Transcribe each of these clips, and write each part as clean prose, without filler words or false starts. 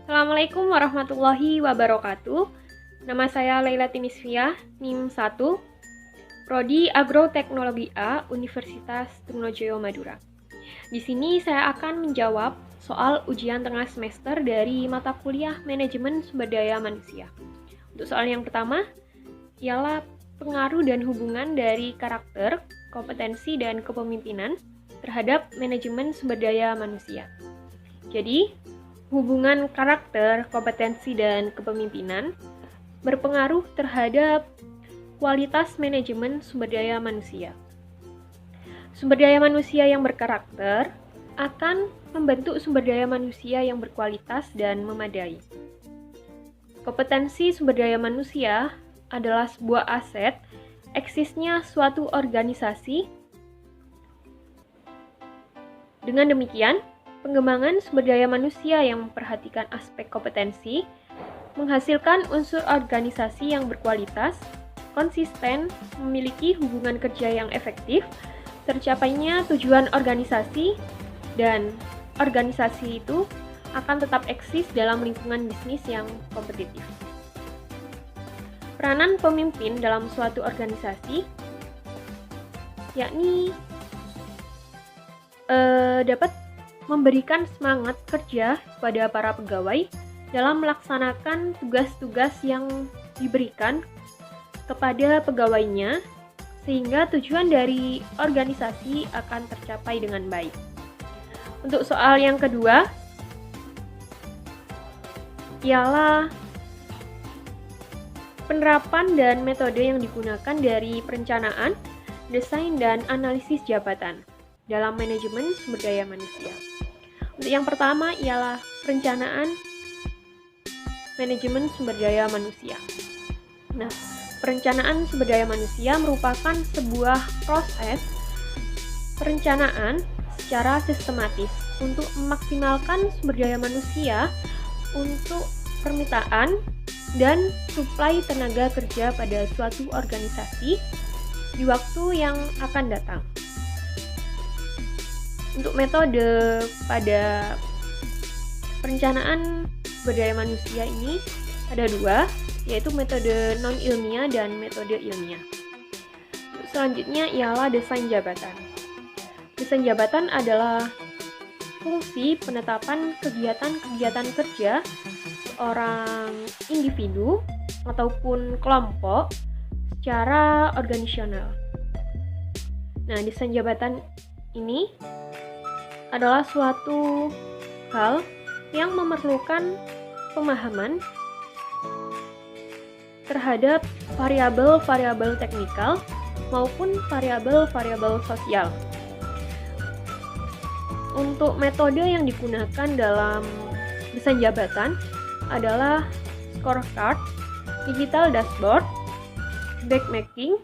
Assalamualaikum warahmatullahi wabarakatuh. Nama saya Laila Tinisfiah, NIM 1, Prodi Agroteknologi A, Universitas Trunojoyo Madura. Di sini saya akan menjawab soal ujian tengah semester dari mata kuliah Manajemen Sumber Daya Manusia. Untuk soal yang pertama, ialah pengaruh dan hubungan dari karakter, kompetensi, dan kepemimpinan terhadap manajemen sumber daya manusia. Jadi, hubungan karakter, kompetensi, dan kepemimpinan berpengaruh terhadap kualitas manajemen sumber daya manusia. Sumber daya manusia yang berkarakter akan membentuk sumber daya manusia yang berkualitas dan memadai. Kompetensi sumber daya manusia adalah sebuah aset eksisnya suatu organisasi. Dengan demikian, pengembangan sumber daya manusia yang memperhatikan aspek kompetensi menghasilkan unsur organisasi yang berkualitas, konsisten, memiliki hubungan kerja yang efektif, tercapainya tujuan organisasi, dan organisasi itu akan tetap eksis dalam lingkungan bisnis yang kompetitif. Peranan pemimpin dalam suatu organisasi yakni dapat memberikan semangat kerja kepada para pegawai dalam melaksanakan tugas-tugas yang diberikan kepada pegawainya, sehingga tujuan dari organisasi akan tercapai dengan baik. Untuk soal yang kedua, ialah penerapan dan metode yang digunakan dari perencanaan, desain, dan analisis jabatan dalam manajemen sumber daya manusia. Untuk yang pertama ialah perencanaan manajemen sumber daya manusia. Nah, perencanaan sumber daya manusia merupakan sebuah proses perencanaan secara sistematis untuk memaksimalkan sumber daya manusia untuk permintaan dan suplai tenaga kerja pada suatu organisasi di waktu yang akan datang. Untuk metode pada perencanaan sumber daya manusia ini ada dua, yaitu metode non-ilmiah dan metode ilmiah. Selanjutnya ialah desain jabatan. Desain jabatan adalah fungsi penetapan kegiatan-kegiatan kerja seorang individu ataupun kelompok secara organisasional. Nah, desain jabatan ini adalah suatu hal yang memerlukan pemahaman terhadap variabel-variabel teknikal maupun variabel-variabel sosial. Untuk metode yang digunakan dalam desain jabatan adalah scorecard, digital dashboard, backmaking,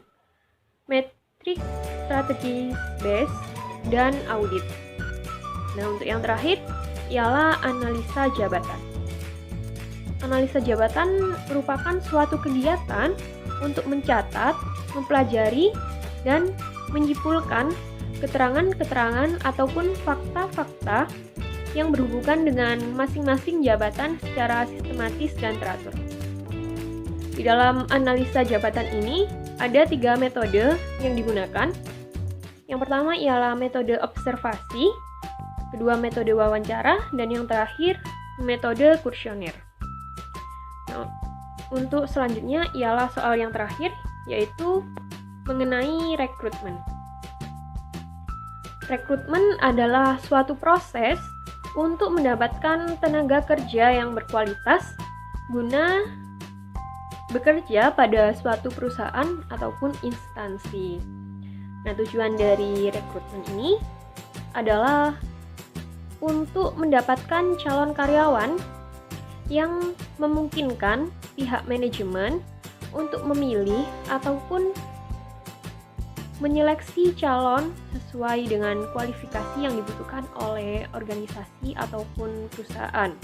matrix strategy base, dan audit. Nah, untuk yang terakhir ialah analisa jabatan. Analisa jabatan merupakan suatu kegiatan untuk mencatat, mempelajari, dan menyimpulkan keterangan-keterangan ataupun fakta-fakta yang berhubungan dengan masing-masing jabatan secara sistematis dan teratur. Di dalam analisa jabatan ini ada 3 metode yang digunakan. Yang pertama ialah metode observasi, kedua metode wawancara, dan yang terakhir metode kuesioner. Nah, untuk selanjutnya ialah soal yang terakhir, yaitu mengenai rekrutmen. Rekrutmen adalah suatu proses untuk mendapatkan tenaga kerja yang berkualitas guna bekerja pada suatu perusahaan ataupun instansi. Nah, tujuan dari rekrutmen ini adalah untuk mendapatkan calon karyawan yang memungkinkan pihak manajemen untuk memilih ataupun menyeleksi calon sesuai dengan kualifikasi yang dibutuhkan oleh organisasi ataupun perusahaan.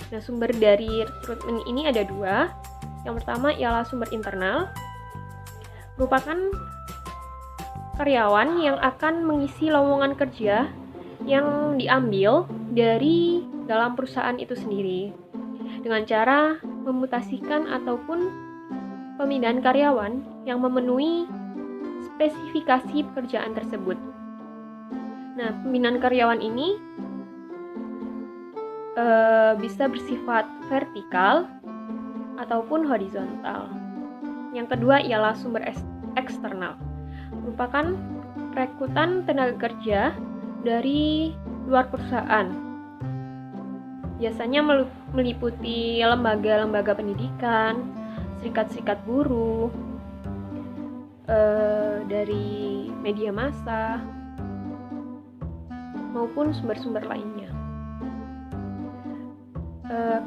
Nah, sumber dari rekrutmen ini ada 2. Yang pertama ialah sumber internal, merupakan karyawan yang akan mengisi lowongan kerja yang diambil dari dalam perusahaan itu sendiri dengan cara memutasikan ataupun pemindahan karyawan yang memenuhi spesifikasi pekerjaan tersebut. Nah, pemindahan karyawan ini bisa bersifat vertikal ataupun horizontal. Yang kedua ialah sumber eksternal, merupakan rekrutan tenaga kerja dari luar perusahaan. Biasanya meliputi lembaga-lembaga pendidikan, serikat-serikat buruh, dari media massa, maupun sumber-sumber lainnya.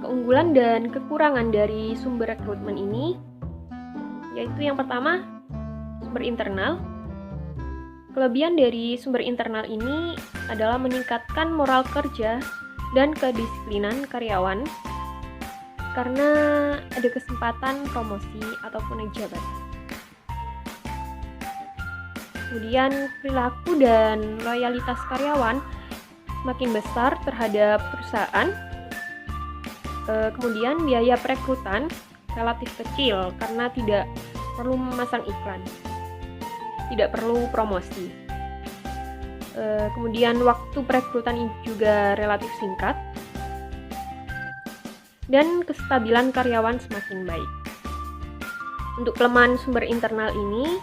Keunggulan dan kekurangan dari sumber rekrutmen ini yaitu yang pertama, sumber internal. Kelebihan dari sumber internal ini adalah meningkatkan moral kerja dan kedisiplinan karyawan karena ada kesempatan promosi ataupun naik jabatan. Kemudian perilaku dan loyalitas karyawan semakin besar terhadap perusahaan. Kemudian biaya perekrutan relatif kecil karena tidak perlu memasang iklan, tidak perlu promosi. Kemudian waktu perekrutan juga relatif singkat dan kestabilan karyawan semakin baik. Untuk kelemahan sumber internal ini,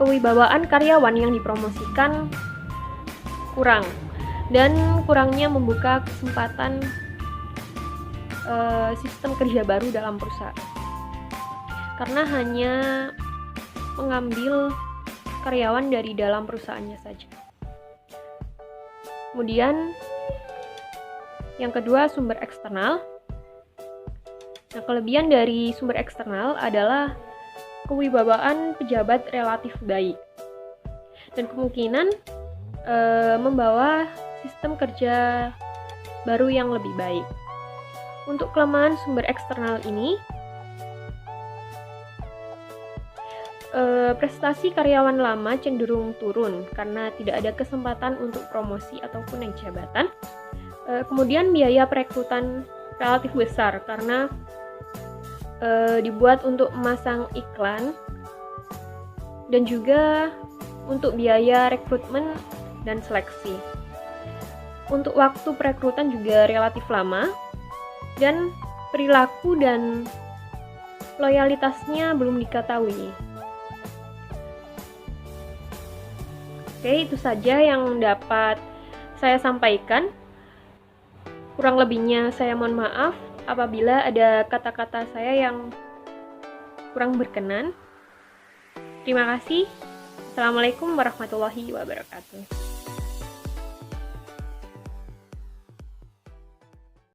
kewibawaan karyawan yang dipromosikan kurang dan kurangnya membuka kesempatan sistem kerja baru dalam perusahaan karena hanya mengambil karyawan dari dalam perusahaannya saja. Kemudian yang kedua, sumber eksternal. Nah, kelebihan dari sumber eksternal adalah kewibawaan pejabat relatif baik dan kemungkinan membawa sistem kerja baru yang lebih baik. Untuk kelemahan sumber eksternal ini, prestasi karyawan lama cenderung turun karena tidak ada kesempatan untuk promosi ataupun naik jabatan. Kemudian biaya perekrutan relatif besar karena dibuat untuk memasang iklan dan juga untuk biaya rekrutmen dan seleksi. Untuk waktu perekrutan juga relatif lama dan perilaku dan loyalitasnya belum diketahui. Oke, itu saja yang dapat saya sampaikan. Kurang lebihnya saya mohon maaf apabila ada kata-kata saya yang kurang berkenan. Terima kasih. Assalamualaikum warahmatullahi wabarakatuh.